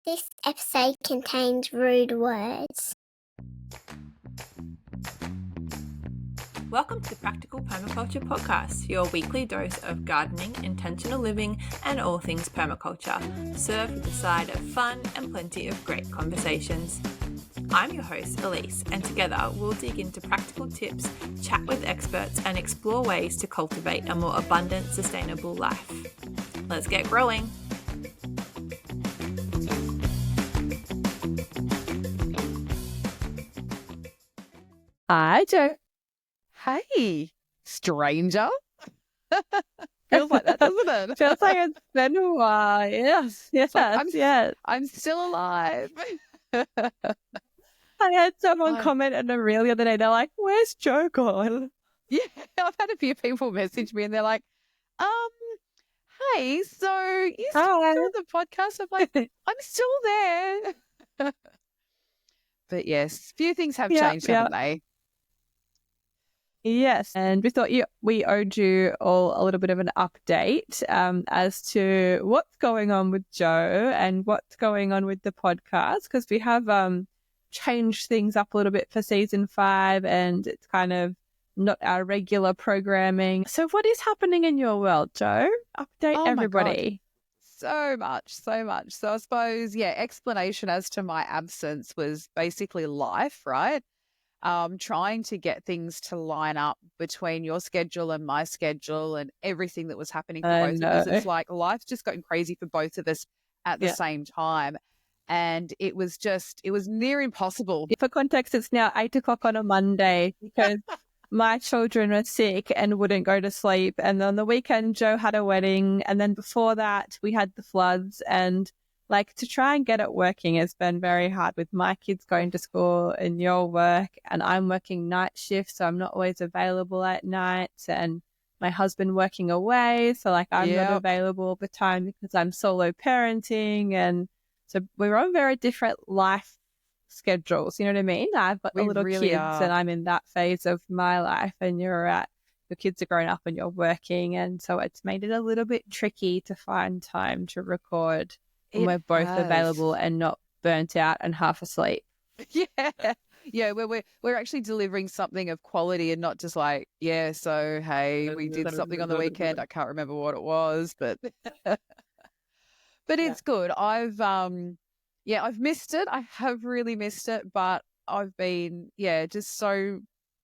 This episode contains rude words. Welcome to the Practical Permaculture Podcast, your weekly dose of gardening, intentional living, and all things permaculture, served with a side of fun and plenty of great conversations. I'm your host, Elise, and together we'll dig into practical tips, chat with experts, and explore ways to cultivate a more abundant, sustainable life. Let's get growing. Hi, Joe. Hey, stranger. Feels like that, doesn't it? Feels like it's been a while. Yes. I'm still alive. I had someone comment on a reel the other day. They're like, "Where's Joe gone?" Yeah, I've had a few people message me and they're like, hey, so you still doing the podcast? I'm like, I'm still there. But yes, a few things have changed, haven't they? Yes, and we thought we owed you all a little bit of an update as to what's going on with Joe and what's going on with the podcast, because we have changed things up a little bit for season 5, and it's kind of not our regular programming. So what is happening in your world, Joe? Update everybody. So much. So I suppose, explanation as to my absence was basically life, right? Trying to get things to line up between your schedule and my schedule and everything that was happening for both of us. It's like life's just gotten crazy for both of us at the same time. And it was near impossible. For context, it's now 8 o'clock on a Monday because my children were sick and wouldn't go to sleep. And on the weekend, Joe had a wedding. And then before that, we had the floods. And to try and get it working has been very hard with my kids going to school and your work. And I'm working night shifts, so I'm not always available at night. And my husband working away, so I'm not available all the time because I'm solo parenting. And so we're on very different life schedules. You know what I mean? I've got the little kids and I'm in that phase of my life, and your kids are growing up and you're working. And so it's made it a little bit tricky to find time to record. We're both available and not burnt out and half asleep. Yeah, we're actually delivering something of quality and not just we did something on the weekend. I can't remember what it was, but it's good. I've missed it. I have really missed it, but I've been just so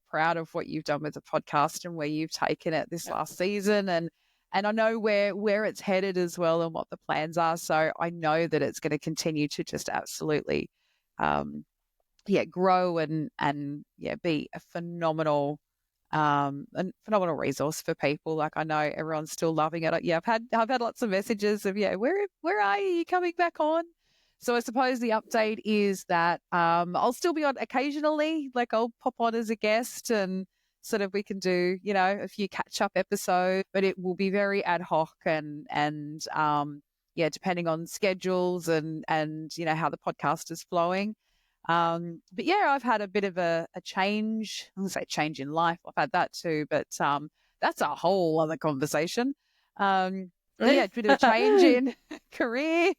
proud of what you've done with the podcast and where you've taken it this last season, and I know where it's headed as well and what the plans are. So I know that it's going to continue to just absolutely, grow and be a phenomenal resource for people. I know everyone's still loving it. I've had lots of messages of, where are you? You coming back on? So I suppose the update is that I'll still be on occasionally. I'll pop on as a guest and sort of we can do, a few catch-up episodes, but it will be very ad hoc and depending on schedules and how the podcast is flowing. But I've had a bit of a change. I wouldn't say change in life. I've had that too, but that's a whole other conversation. A bit of a change in career.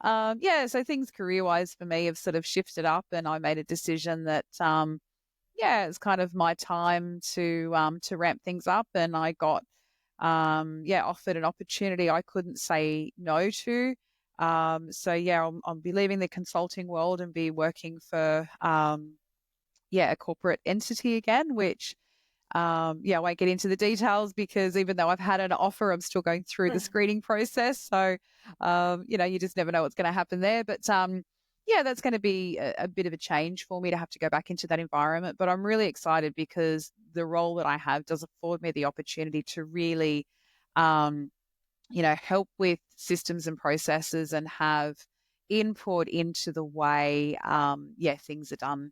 So things career-wise for me have sort of shifted up, and I made a decision that it's kind of my time to ramp things up, and I got offered an opportunity I couldn't say no to. I'll be leaving the consulting world and be working for a corporate entity again, which I won't get into the details because even though I've had an offer, I'm still going through the screening process. So you just never know what's going to happen there. But that's going to be a bit of a change for me to have to go back into that environment. But I'm really excited because the role that I have does afford me the opportunity to really, help with systems and processes and have input into the way, things are done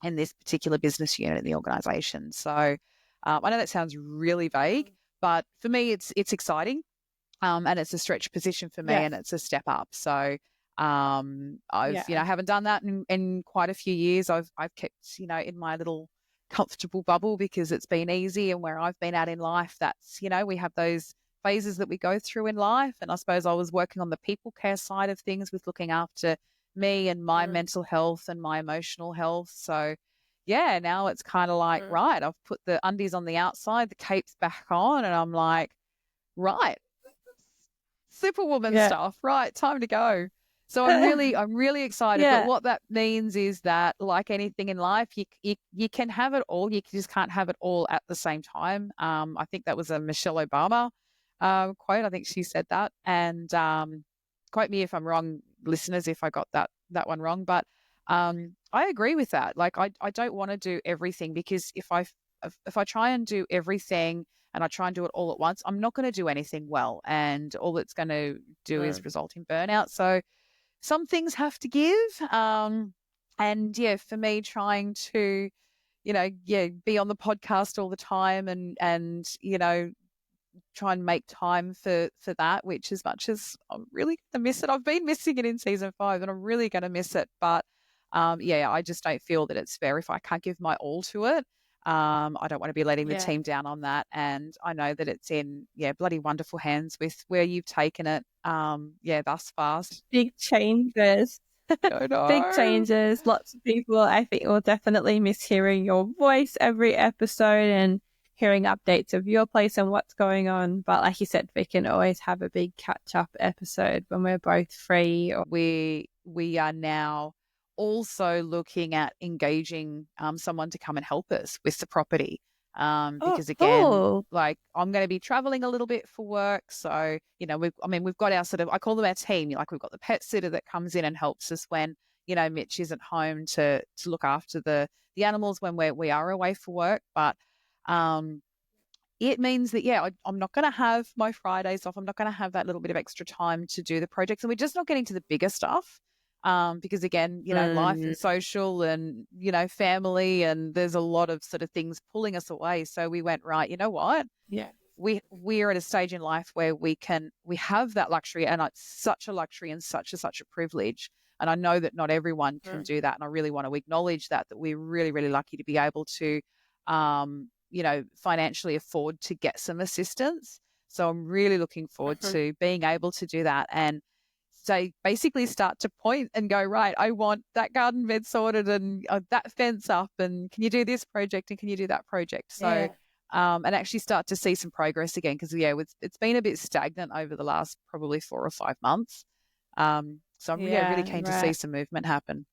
in this particular business unit in the organisation. So I know that sounds really vague, but for me, it's exciting, and it's a stretch position for me, and it's a step up. So I haven't done that in quite a few years. I've kept, in my little comfortable bubble because it's been easy, and where I've been at in life, that's, we have those phases that we go through in life. And I suppose I was working on the people care side of things with looking after me and my mental health and my emotional health. So yeah, now it's kind of like, right, I've put the undies on the outside, the cape's back on, and I'm like, right, Superwoman stuff, right, time to go. So I'm really excited. But what that means is that, like anything in life, you can have it all. You just can't have it all at the same time. I think that was a Michelle Obama quote. I think she said that. And quote me if I'm wrong, listeners, if I got that one wrong. But I agree with that. Like I don't want to do everything, because if I try and do everything and I try and do it all at once, I'm not going to do anything well. And all it's going to do is result in burnout. So some things have to give. And yeah, for me, trying to, be on the podcast all the time and, try and make time for that, which, as much as I'm really going to miss it, I've been missing it in season 5 and I'm really going to miss it. But I just don't feel that it's fair if I can't give my all to it. I don't want to be letting the team down on that. And I know that it's in, bloody wonderful hands with where you've taken it, thus far. Big changes. I know. Big changes. Lots of people, I think, will definitely miss hearing your voice every episode and hearing updates of your place and what's going on. But like you said, we can always have a big catch-up episode when we're both free. We are now also looking at engaging someone to come and help us with the property, because again, like I'm going to be traveling a little bit for work, so we've got our sort of, I call them our team. Like we've got the pet sitter that comes in and helps us when Mitch isn't home to look after the animals when we are away for work. But it means that I'm not going to have my Fridays off. I'm not going to have that little bit of extra time to do the projects, and we're just not getting to the bigger stuff. Because again, life and social and, family, and there's a lot of sort of things pulling us away. So we went, right, you know what? Yeah. We're at a stage in life where we have that luxury, and it's such a luxury and such a privilege. And I know that not everyone can do that. And I really want to acknowledge that we're really, really lucky to be able to, financially afford to get some assistance. So I'm really looking forward to being able to do that. And so basically start to point and go, right, I want that garden bed sorted and that fence up, and can you do this project and can you do that project? So, and actually start to see some progress again, because, it's been a bit stagnant over the last probably 4 or 5 months. So I'm really keen to see some movement happen.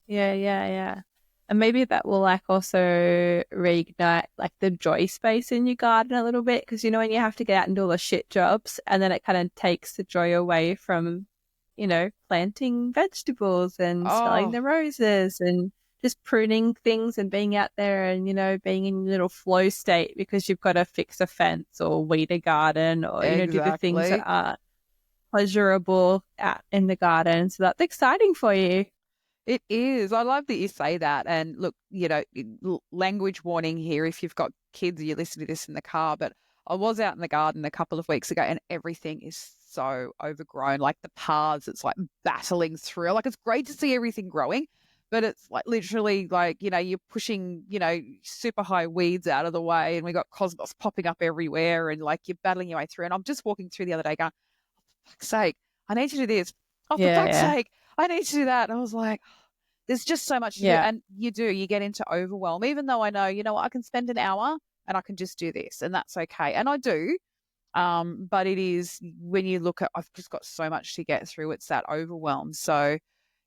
Yeah. And maybe that will also reignite like the joy space in your garden a little bit, because when you have to get out and do all the shit jobs, and then it kind of takes the joy away from, planting vegetables and smelling the roses and just pruning things and being out there and, being in a little flow state because you've got to fix a fence or weed a garden or, do the things that are pleasurable out in the garden. So that's exciting for you. It is. I love that you say that. And look, language warning here if you've got kids, you listen to this in the car, but I was out in the garden a couple of weeks ago and everything is so overgrown. Like the paths, it's like battling through. Like it's great to see everything growing, but it's like literally like, you're pushing, super high weeds out of the way, and we got cosmos popping up everywhere, and like you're battling your way through. And I'm just walking through the other day going, oh, for fuck's sake, I need to do this. Oh, for fuck's sake, I need to do that. And I was like, there's just so much to do. And you get into overwhelm, even though I know, I can spend an hour and I can just do this, and that's okay. And I do. But it is, when you look at, I've just got so much to get through, it's that overwhelm. So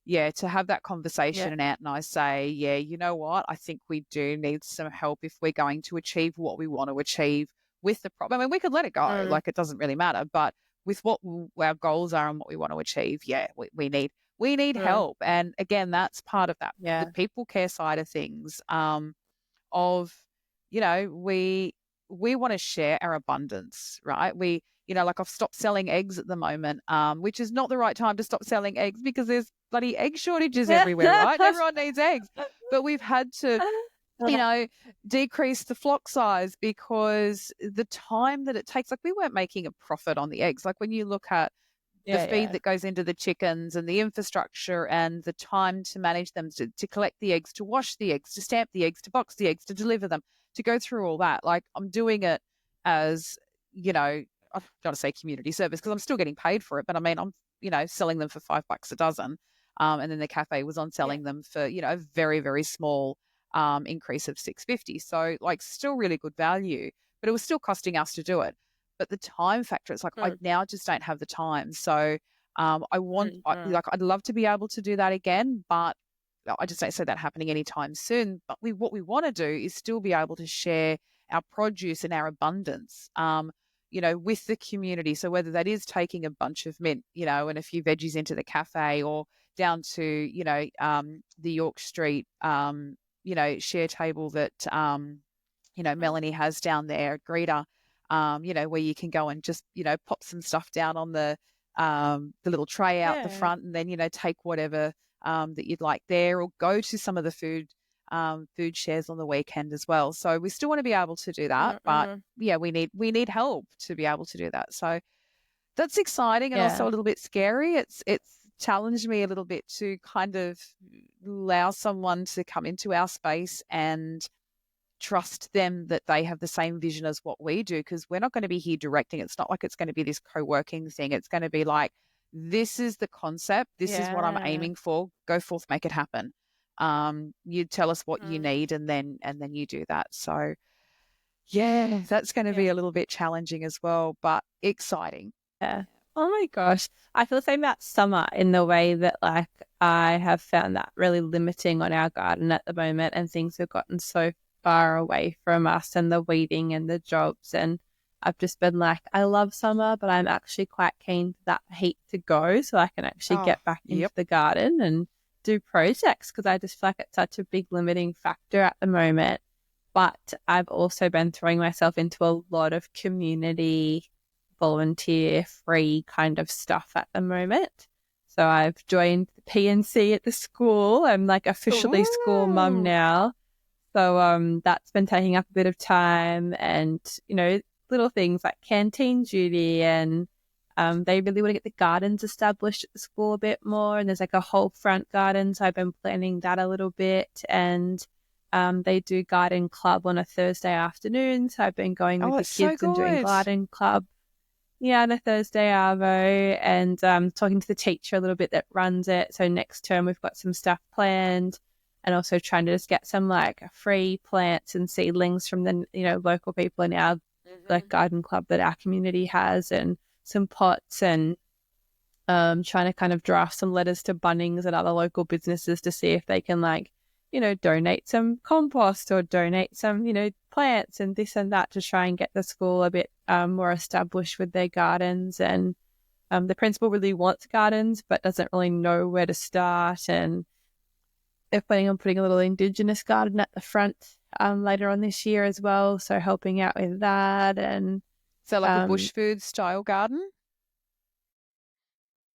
to have that conversation, and Ant and I say, you know what, I think we do need some help if we're going to achieve what we want to achieve with the problem. I mean, we could let it go, like it doesn't really matter, but with what our goals are and what we want to achieve, we need help. And again, that's part of that, the people care side of things, we want to share our abundance, right? Like I've stopped selling eggs at the moment, which is not the right time to stop selling eggs because there's bloody egg shortages everywhere, right? Everyone needs eggs. But we've had to, decrease the flock size because the time that it takes, like we weren't making a profit on the eggs. Like when you look at the feed that goes into the chickens and the infrastructure and the time to manage them, to collect the eggs, to wash the eggs, to stamp the eggs, to box the eggs, to deliver them, to go through all that. Like I'm doing it as, I don't want to say community service because I'm still getting paid for it, but I mean, I'm, selling them for $5 a dozen. And then the cafe was on selling them for, a very, very small increase of $6.50. So like still really good value, but it was still costing us to do it. But the time factor, it's like I now just don't have the time. So I'd love to be able to do that again, but I just don't see that happening anytime soon. But what we want to do is still be able to share our produce and our abundance, with the community. So whether that is taking a bunch of mint, and a few veggies into the cafe, or down to, the York Street, share table that, Melanie has down there at Greta, where you can go and just, pop some stuff down on the little tray out the front, and then, take whatever that you'd like there, or go to some of the food shares on the weekend as well. So we still want to be able to do that, but we need help to be able to do that. So that's exciting and also a little bit scary. It's challenged me a little bit to kind of allow someone to come into our space and trust them that they have the same vision as what we do, because we're not going to be here directing. It's not like it's going to be this co-working thing. It's going to be like, this is the concept. This is what I'm aiming for. Go forth, make it happen. You tell us what you need, and then you do that. So that's going to be a little bit challenging as well, but exciting. Yeah. Oh my gosh. I feel the same about summer in the way that like I have found that really limiting on our garden at the moment, and things have gotten so far away from us and the weeding and the jobs. And I've just been like, I love summer, but I'm actually quite keen for that heat to go so I can actually get back into the garden and do projects, because I just feel like it's such a big limiting factor at the moment. But I've also been throwing myself into a lot of community volunteer free kind of stuff at the moment. So I've joined the PNC at the school. I'm like officially school mum now. So that's been taking up a bit of time, and, little things like canteen duty, and they really want to get the gardens established at the school a bit more. And there's like a whole front garden. So I've been planning that a little bit. And they do garden club on a Thursday afternoon. So I've been going with the kids and doing garden club. Yeah, on a Thursday arvo, and talking to the teacher a little bit that runs it. So next term we've got some stuff planned, and also trying to just get some like free plants and seedlings from the local people in our like garden club that our community has, and some pots, and trying to kind of draft some letters to Bunnings and other local businesses to see if they can donate some compost or donate some plants and this and that, to try and get the school a bit more established with their gardens. And the principal really wants gardens but doesn't really know where to start, and they're planning on putting a little Indigenous garden at the front later on this year as well, so helping out with that. And so like a bush food style garden?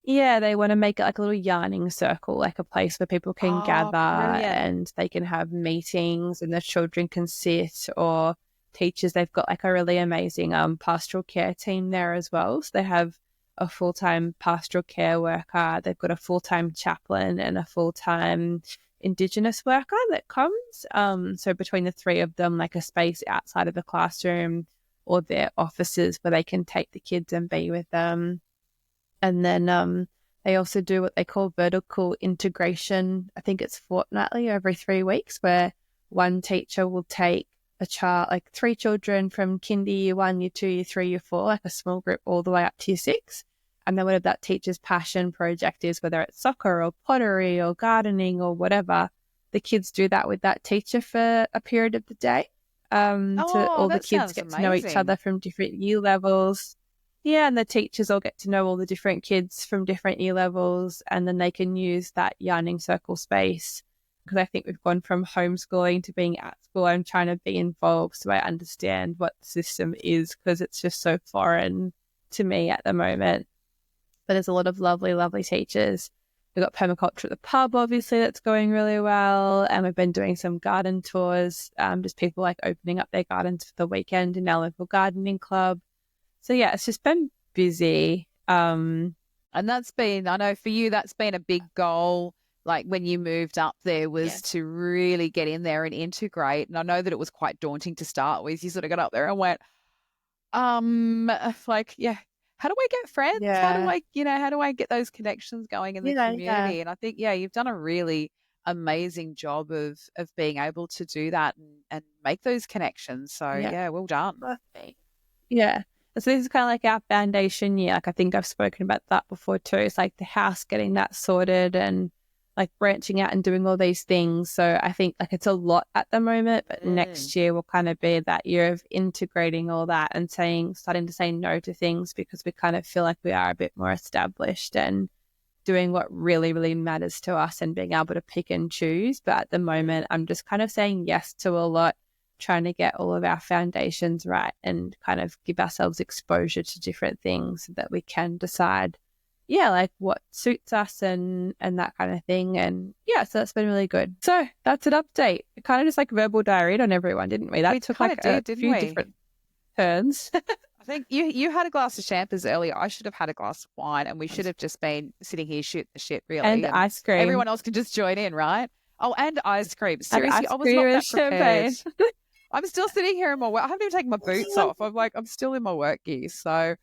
Yeah, they want to make it like a little yarning circle, like a place where people can gather, and they can have meetings, and the children can sit, or teachers. They've got like a really amazing pastoral care team there as well. So they have a full-time pastoral care worker. They've got a full-time chaplain and a full-time Indigenous worker that comes. So between the three of them, like a space outside of the classroom or their offices where they can take the kids and be with them. And then they also do what they call vertical integration. I think it's fortnightly, every 3 weeks, where one teacher will take a child, like 3 children from kinder, year 1, year 2, year 3, year 4, like a small group all the way up to year 6. And then whatever that teacher's passion project is, whether it's soccer or pottery or gardening or whatever, the kids do that with that teacher for a period of the day. So all the kids get to know each other from different year levels. Yeah, and the teachers all get to know all the different kids from different year levels, and then they can use that yarning circle space. Because I think we've gone from homeschooling to being at school. I'm trying to be involved so I understand what the system is, because it's just so foreign to me at the moment. But there's a lot of lovely, lovely teachers. We've got permaculture at the pub, obviously, that's going really well. And we've been doing some garden tours, just people like opening up their gardens for the weekend in our local gardening club. So, yeah, it's just been busy. And that's been, I know for you, that's been a big goal. Like when you moved up there was to really get in there and integrate. And I know that it was quite daunting to start with. You sort of got up there and went, like, yeah, how do I get friends? How do Yeah. how do I get those connections going in the Yeah. community? And I think, yeah, you've done a really amazing job of being able to do that and make those connections. So Yeah. yeah, well done. Perfect. Yeah. So this is kind of like our foundation year. Like I think I've spoken about that before too. It's like the house, getting that sorted and like branching out and doing all these things. So I think like it's a lot at the moment, but next year will kind of be that year of integrating all that and starting to say no to things because we kind of feel like we are a bit more established and doing what really, really matters to us and being able to pick and choose. But at the moment, I'm just kind of saying yes to a lot, trying to get all of our foundations right and kind of give ourselves exposure to different things so that we can decide, yeah, like what suits us and that kind of thing. And yeah, so that's been really good. So that's an update. It kind of just like verbal diaried on everyone, didn't we? That We took kinda like did, a didn't few we? different turns. I think you had a glass of champers earlier. I should have had a glass of wine, and we should have just been sitting here shooting the shit, really. And ice cream. Everyone else can just join in, right? Oh, and ice cream. And Seriously, ice I was cream not and that prepared. champagne. I'm still sitting here in my work. I haven't even taken my boots off. I'm still in my work gear. So,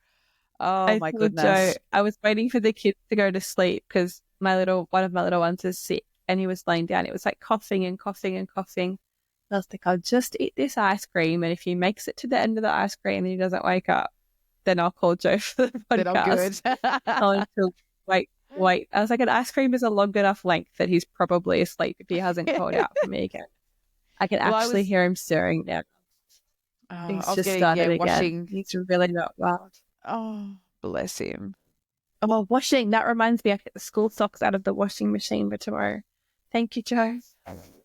oh I my told Joe goodness. I was waiting for the kids to go to sleep because one of my little ones is sick and he was laying down. It was like coughing and coughing and coughing. I was like, I'll just eat this ice cream, and if he makes it to the end of the ice cream and he doesn't wake up, then I'll call Joe for the Then I'm podcast. good. Tell him to wait. I was like, an ice cream is a long enough length that he's probably asleep if he hasn't called out for me again. I can Well, actually hear him stirring now. Oh, He's I was just getting, started again. washing. He's really not well. Oh, bless him. Oh, well, washing. That reminds me, I get the school socks out of the washing machine for tomorrow. Thank you, Joe.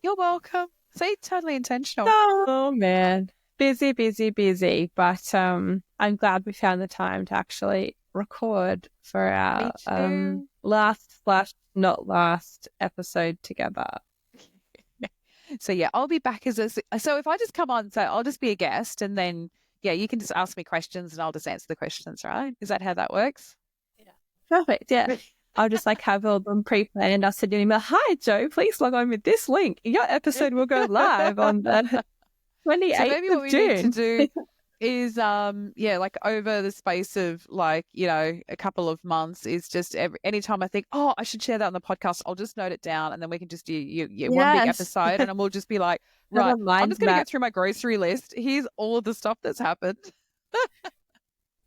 You're welcome. See, totally intentional. Oh, man. Busy. But I'm glad we found the time to actually record for our too. not last episode together. So yeah, I'll be back so if I just come on, so I'll just be a guest, and then yeah, you can just ask me questions and I'll just answer the questions, right? Is that how that works? Perfect. Yeah. I'll just like have all them pre-planned and I'll send you an email. Hi, Joe, please log on with this link. Your episode will go live on the 28th So maybe what we of June. need to do is like over the space of like, a couple of months is just anytime I think, oh, I should share that on the podcast, I'll just note it down, and then we can just do one big Yes. episode, and we'll just be like, Have a right, I'm mind just going to go map. through my grocery list. Here's all of the stuff that's happened.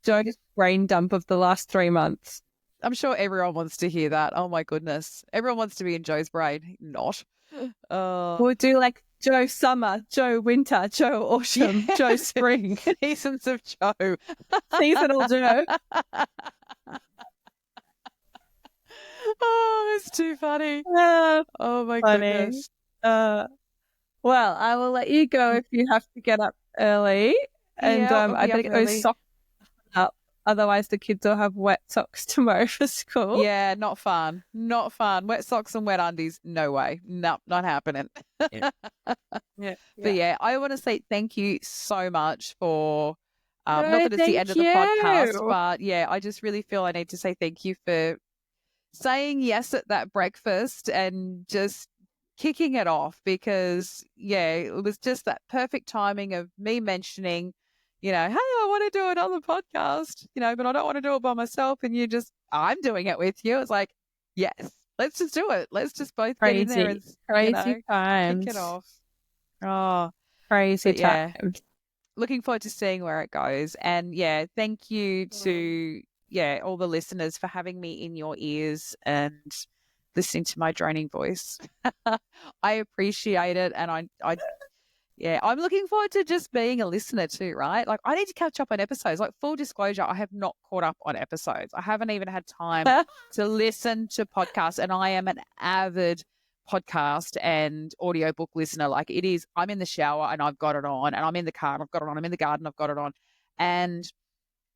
Joe's brain dump of the last 3 months. I'm sure everyone wants to hear that. Oh my goodness. Everyone wants to be in Joe's brain. Not. We'll do like Joe summer, Joe winter, Joe autumn, Joe spring. Seasons of Joe. Seasonal Joe. Oh, it's too funny. Oh, Oh my funny. goodness. Well, I will let you go if you have to get up early. And Yeah, I'll I be better up get early. those socks up. Otherwise, the kids will have wet socks tomorrow for school. Yeah, not fun. Not fun. Wet socks and wet undies. No way. No, not happening. Yeah. But yeah, I want to say thank you so much for not No, that it's the end of the thank podcast, you. but yeah, I just really feel I need to say thank you for saying yes at that breakfast and just kicking it off, because yeah, it was just that perfect timing of me mentioning, hey, I want to do another podcast, but I don't want to do it by myself, and I'm doing it with you. It's like, yes, let's just do it. Let's just both get in there and Crazy times. kick it off. Oh, Crazy but yeah. times. Looking forward to seeing where it goes. And yeah, thank you to all the listeners for having me in your ears and listening to my droning voice. I appreciate it, and I'm looking forward to just being a listener too, right? Like, I need to catch up on episodes. Like, full disclosure, I have not caught up on episodes. I haven't even had time to listen to podcasts, and I am an avid podcast and audiobook listener. Like, it is, I'm in the shower and I've got it on, and I'm in the car and I've got it on, I'm in the garden, I've got it on. And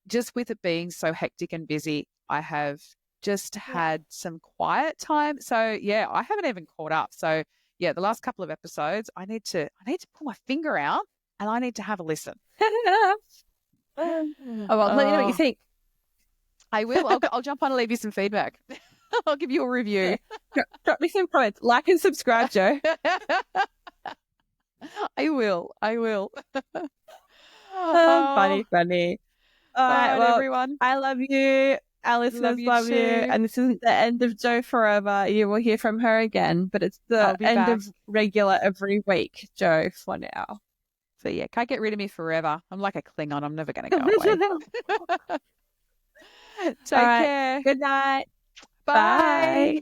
just with it being so hectic and busy, I have just had some quiet time. So yeah, I haven't even caught up. So yeah, the last couple of episodes, I need to pull my finger out and I need to have a listen. Oh, well, let me know what you think. I will. I'll jump on and leave you some feedback. I'll give you a review. Drop me some comments. Like and subscribe, Joe. I will. Funny. All right, Bye, well, everyone. I love you. Our listeners you love you. too. And this isn't the end of Jo forever. You will hear from her again, but it's I'll the be end back. of regular every week, Jo, for now. So yeah, can't get rid of me forever. I'm like a Klingon. I'm never going to go away. Take All right. care. Good night. Bye. Bye.